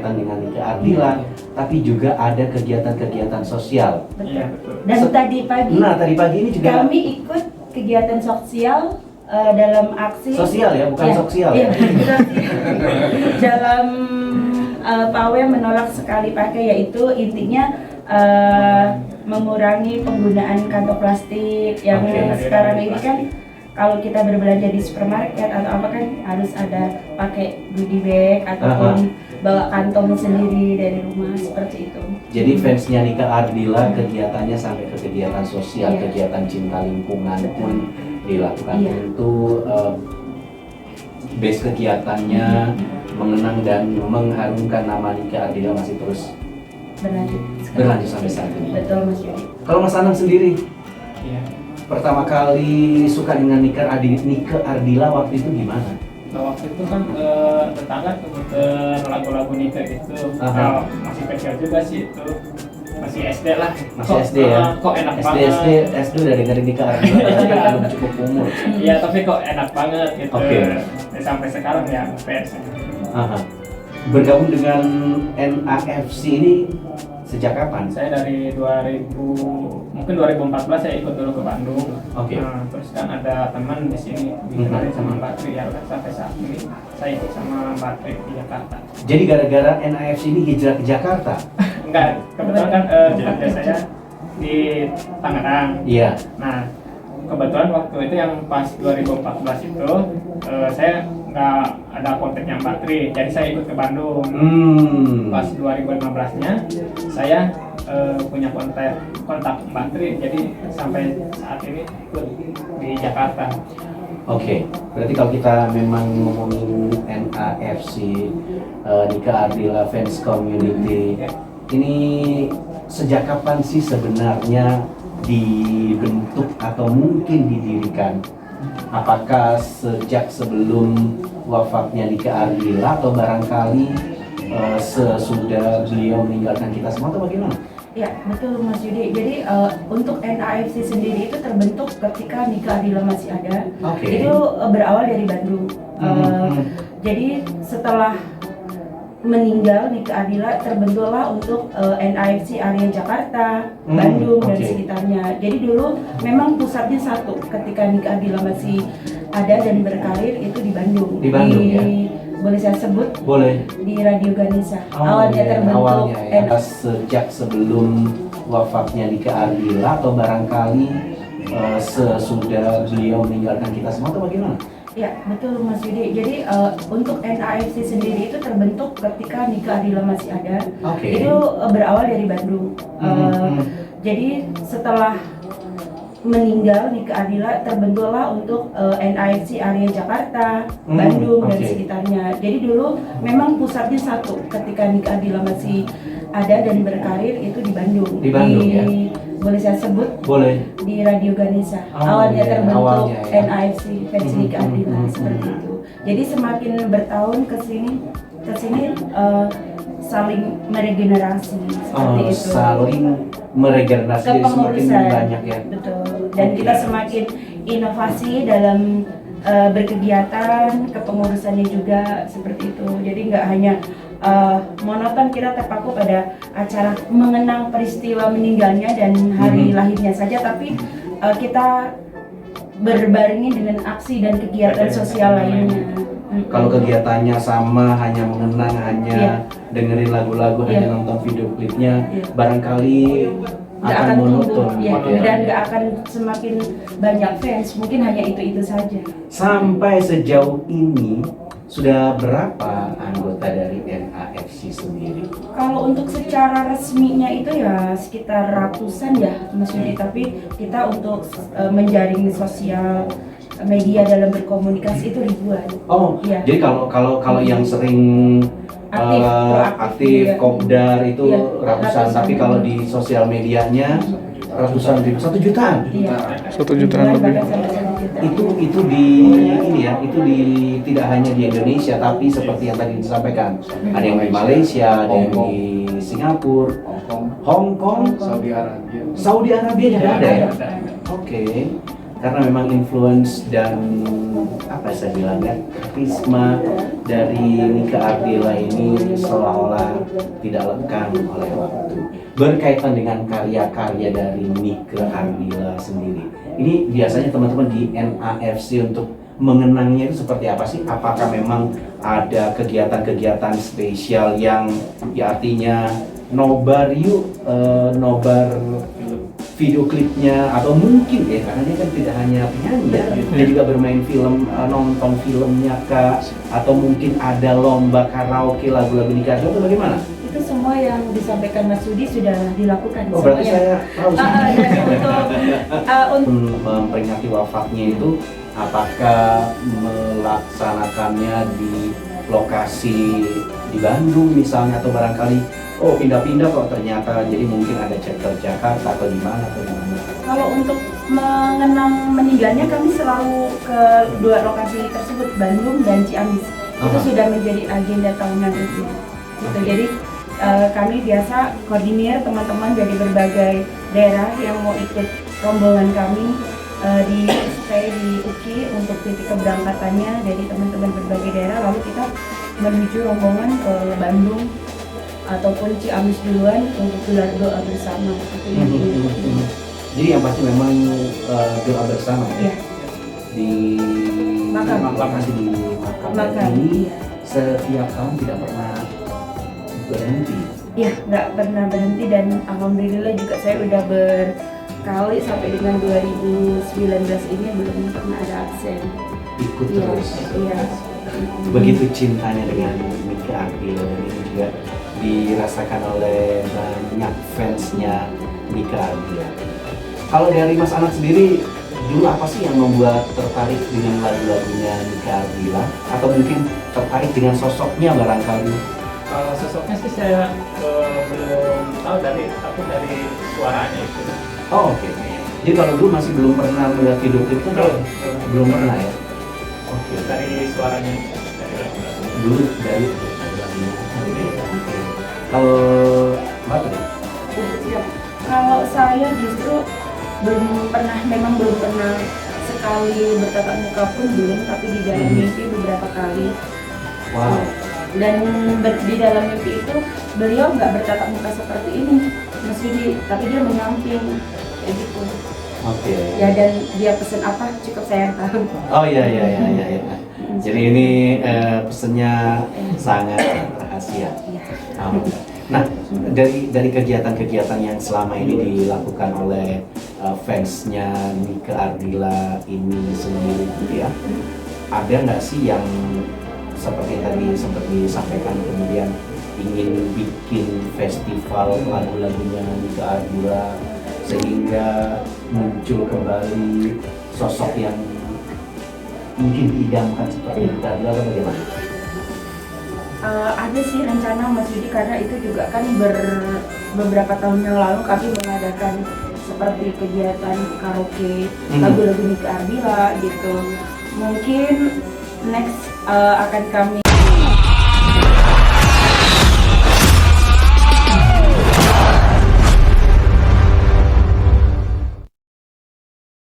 berkaitan dengan nikah Ardila, tapi juga ada kegiatan-kegiatan sosial. Iya, betul. Dan tadi tadi pagi ini juga kami ikut kegiatan sosial dalam aksi sosial ya, bukan sosial iya, ya. dalam PAW menolak sekali pakai, yaitu intinya mengurangi penggunaan kantong plastik yang sekarang ini kan kalau kita berbelanja di supermarket atau apa kan harus ada pakai goodie bag ataupun bawa kantong sendiri dari rumah, seperti itu. Jadi fansnya Nika Ardila kegiatannya sampai ke kegiatan sosial, kegiatan cinta lingkungan pun dilakukan. Tentu base kegiatannya mengenang dan mengharumkan nama Nika Ardila masih terus berlanjut sampai saat ini. Betul, Mas Yudi. Kalau Mas Anang sendiri, Iya. pertama kali suka dengan Nika Ardila waktu itu gimana? Nah, waktu itu kan tetangga kemudian lagu-lagu nikah gitu. Masih kecil juga sih itu. Masih SD lah. Masih SD ya? Kok enak SD, banget. SD udah dengerin Nika Ardila, tapi belum cukup umur. Iya, tapi kok enak banget gitu. Oke. Sampai sekarang ya fans. Bergabung dengan NAFC ini sejak kapan? Saya dari 2014 saya ikut dulu ke Bandung. Oke. Nah, terus kan ada teman di sini dikenalin sama Mbak Tri, ya udah sampai saat ini saya ikut sama Mbak Tri di Jakarta. Jadi gara-gara NAFC ini hijrah ke Jakarta? Enggak, kebetulan kan kerja saya di Tangerang. Iya. Nah, kebetulan waktu itu yang pas 2014 itu saya nggak ada kontaknya Mbak Tri, jadi saya ikut ke Bandung. Pas 2015-nya saya punya kontak Mbak Tri, jadi sampai saat ini ikut di Jakarta. Oke, berarti kalau kita memang ngomongin NAFC, Nika Ardila Fans Community, ini sejak kapan sih sebenarnya dibentuk atau mungkin didirikan? Apakah sejak sebelum wafatnya Nika Ardila atau barangkali sesudah beliau meninggalkan kita semua atau bagaimana? Ya, betul Mas Yudi. Jadi untuk NAFC sendiri itu terbentuk ketika Nika Ardila masih ada. Itu berawal dari Bandung. Jadi setelah meninggal Nika Ardila terbentuklah untuk NAFC area Jakarta, Bandung dan sekitarnya. Jadi dulu memang pusatnya satu ketika Nika Ardila masih ada dan berkarir itu di Bandung. Di Bandung ya. Boleh saya sebut? Boleh. Di Radio Ganesha. Awalnya terbentuk sejak sebelum wafatnya Nika Ardila atau barangkali sesudah beliau meninggalkan kita semua atau bagaimana? Ya, betul Mas Yudi. Jadi untuk NAFC sendiri itu terbentuk ketika Nika Ardila masih ada. Itu berawal dari Bandung. Jadi setelah meninggal Nika Ardila terbentuklah untuk NAFC area Jakarta, Bandung dan sekitarnya. Jadi dulu memang pusatnya satu ketika Nika Ardila masih ada dan berkarir itu di Bandung. Di Bandung ya. Boleh saya sebut? Boleh. Di Radio Ganesha. Awalnya terbentuk NAFC Fans Nika Ardila seperti itu. Jadi semakin bertahun ke sini saling meregenerasi seperti itu. Saling meregenerasi jadi semakin banyak ya. Betul. Dan kita semakin inovasi dalam berkegiatan, kepengurusannya juga seperti itu. Jadi nggak hanya monoton kita terpaku pada acara mengenang peristiwa meninggalnya dan hari lahirnya saja, tapi kita berbarengi dengan aksi dan kegiatan sosial lainnya. Kalau kegiatannya sama, hanya mengenang, hanya dengerin lagu-lagu, hanya nonton video klipnya, barangkali akan monoton dan nggak akan semakin banyak fans, mungkin hanya itu saja. Sampai sejauh ini sudah berapa anggota dari NAFC sendiri? Kalau untuk secara resminya itu ya sekitar ratusan ya Mas Yudi, tapi kita untuk menjaring sosial media dalam berkomunikasi itu ribuan. Jadi kalau yang sering aktif kopdar itu ratusan, tapi kalau di sosial medianya ratusan ribu, 1 jutaan. 1 jutaan lebih. Itu di ini ya, itu tidak hanya di Indonesia, tapi seperti yang tadi disampaikan, ada yang di Malaysia, ada yang di Singapura, Hong Kong, Saudi Arabia juga ada ya. karena memang influence dan apa saya bilang ya, karisma dari Nike Ardilla ini seolah-olah tidak lekang oleh waktu. Berkaitan dengan karya-karya dari Nike Ardilla sendiri, ini biasanya teman-teman di NAFC untuk mengenangnya itu seperti apa sih? Apakah memang ada kegiatan-kegiatan spesial yang ya artinya nobar nobar video klipnya, atau mungkin karena dia kan tidak hanya penyanyi ya, dia juga bermain film, nonton filmnya kah, atau mungkin ada lomba karaoke lagu-lagu Nike Ardilla, atau bagaimana? Itu semua yang disampaikan Mas Yudi sudah dilakukan. Oh, berarti saya tahu sih. Untuk Memperingati wafatnya itu, apakah melaksanakannya di lokasi di Bandung misalnya, atau barangkali pindah-pindah kok ternyata, jadi mungkin ada chapter Jakarta atau di mana atau di mana? Kalau untuk mengenang meninggalnya, kami selalu ke dua lokasi tersebut, Bandung dan Ciamis. Itu sudah menjadi agenda tahunan itu. Gitu. Jadi kami biasa koordinir teman-teman dari berbagai daerah yang mau ikut rombongan kami di UKI untuk titik keberangkatannya dari teman-teman berbagai daerah, lalu kita menuju rombongan ke Bandung ataupun Ciamis duluan untuk gelar doa bersama. Jadi yang pasti memang doa bersama ya? Di lokasi di makam ini setiap tahun tidak pernah berhenti. Iya, nggak pernah berhenti, dan alhamdulillah juga saya udah berkali sampai dengan 2019 ini belum pernah ada absen. Ikut terus. Iya. Begitu cintanya dengan Nike Ardilla, dan ini juga dirasakan oleh banyak fansnya Nike Ardilla. Kalau dari Mas Anand sendiri, dulu apa sih yang membuat tertarik dengan lagu-lagunya Nike Ardilla, atau mungkin tertarik dengan sosoknya barangkali? Kalau sosoknya sih saya belum tahu, tapi dari suaranya itu. Oh, oke. Jadi kalau dulu masih belum pernah melihat video klipnya? Belum pernah ya? Oke. Dari suaranya, dari lagu-lagu. Dulu dari lagunya. Kalau Mbak tadi? Kalau saya justru memang belum pernah sekali bertatap muka pun belum, tapi di dalam mimpi beberapa kali. Wow. Dan di dalam mimpi itu beliau nggak bertatap muka seperti ini, Mas Yudi, tapi dia menyamping kayak gitu. Oke. Ya, dan dia pesen apa cukup saya yang tahu. Oh iya. Jadi ini pesennya sangat rahasia. Nah, dari kegiatan-kegiatan yang selama ini dilakukan oleh fansnya Nike Ardilla ini sendiri, gitu ya, ada nggak sih yang seperti tadi sempat disampaikan, kemudian ingin bikin festival lagu-lagunya Nike Ardilla sehingga muncul kembali sosok yang mungkin diidamkan seperti Nike Ardilla, atau bagaimana? Ada sih rencana Mas Yudi, karena itu juga kan beberapa tahun yang lalu kami mengadakan seperti kegiatan karaoke lagu-lagu Nike Ardilla gitu. Mungkin next akan kami